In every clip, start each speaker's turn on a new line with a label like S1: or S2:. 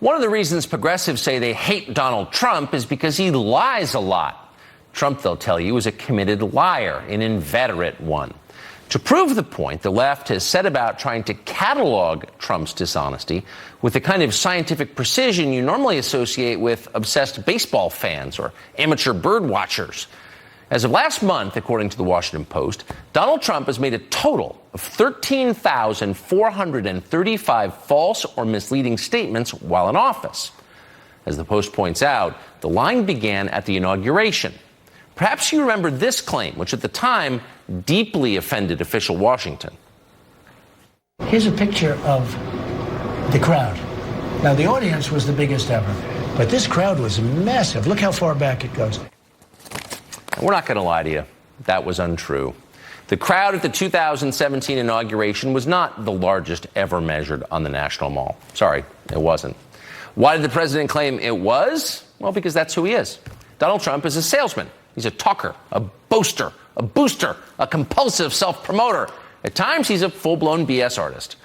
S1: One of the reasons progressives say they hate Donald Trump is because he lies a lot. Trump, they'll tell you, is a committed liar, an inveterate one. To prove the point, the left has set about trying to catalog Trump's dishonesty with the kind of scientific precision you normally associate with obsessed baseball fans or amateur bird watchers. As of last month, according to the Washington Post, Donald Trump has made a total of 13,435 false or misleading statements while in office. As the Post points out, the lying began at the inauguration. Perhaps you remember this claim, which at the time deeply offended official Washington.
S2: Here's a picture of the crowd. Now, the audience was the biggest ever, but this crowd was massive. Look how far back it goes.
S1: We're not going to lie to you. That was untrue. The crowd at the 2017 inauguration was not the largest ever measured on the National Mall. Sorry, it wasn't. Why did the president claim it was? Well, because that's who he is. Donald Trump is a salesman. He's a talker, a boaster, a booster, a compulsive self-promoter. At times, he's a full-blown BS artist.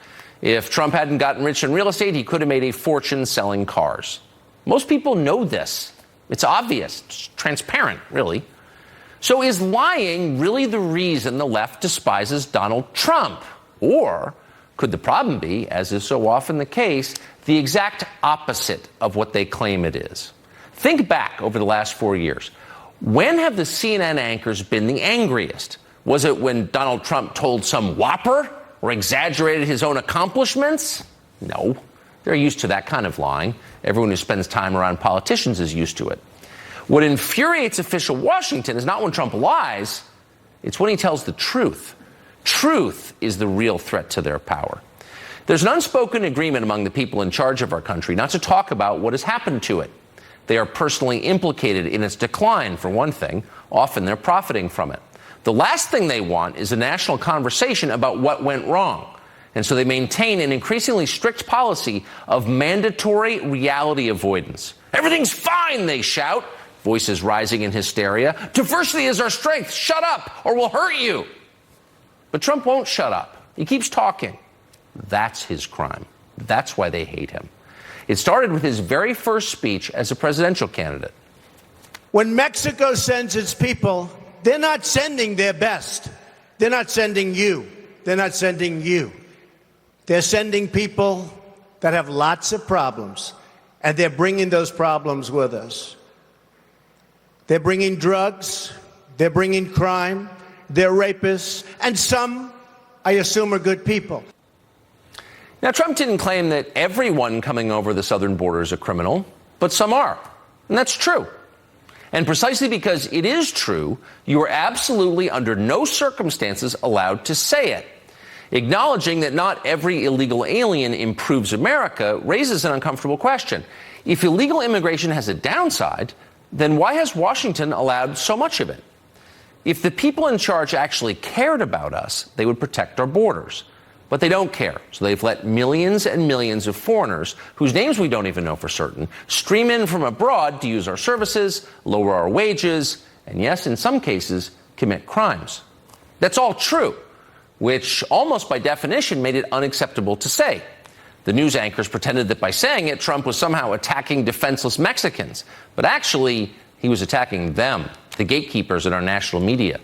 S1: If Trump hadn't gotten rich in real estate, he could have made a fortune selling cars. Most people know this. It's obvious. It's transparent, really. So is lying really the reason the left despises Donald Trump? Or could the problem be, as is so often the case, the exact opposite of what they claim it is? Think back over the last 4 years. When have the CNN anchors been the angriest? Was it when Donald Trump told some whopper or exaggerated his own accomplishments? No. They're used to that kind of lying. Everyone who spends time around politicians is used to it. What infuriates official Washington is not when Trump lies, it's when he tells the truth. Truth is the real threat to their power. There's an unspoken agreement among the people in charge of our country not to talk about what has happened to it. They are personally implicated in its decline, for one thing. Often they're profiting from it. The last thing they want is a national conversation about what went wrong. And so they maintain an increasingly strict policy of mandatory reality avoidance. Everything's fine, they shout, voices rising in hysteria. Diversity is our strength. Shut up or we'll hurt you. But Trump won't shut up. He keeps talking. That's his crime. That's why they hate him. It started with his very first speech as a presidential candidate.
S3: When Mexico sends its people, they're not sending their best. They're not sending you. They're not sending you. They're sending people that have lots of problems, and they're bringing those problems with us. They're bringing drugs. They're bringing crime. They're rapists. And some, I assume, are good people.
S1: Now, Trump didn't claim that everyone coming over the southern border is a criminal, but some are. And that's true. And precisely because it is true, you are absolutely under no circumstances allowed to say it. Acknowledging that not every illegal alien improves America raises an uncomfortable question. If illegal immigration has a downside, then why has Washington allowed so much of it? If the people in charge actually cared about us, they would protect our borders. But they don't care, so they've let millions and millions of foreigners, whose names we don't even know for certain, stream in from abroad to use our services, lower our wages, and yes, in some cases, commit crimes. That's all true, which almost by definition made it unacceptable to say. The news anchors pretended that by saying it, Trump was somehow attacking defenseless Mexicans. But actually, he was attacking them, the gatekeepers in our national media.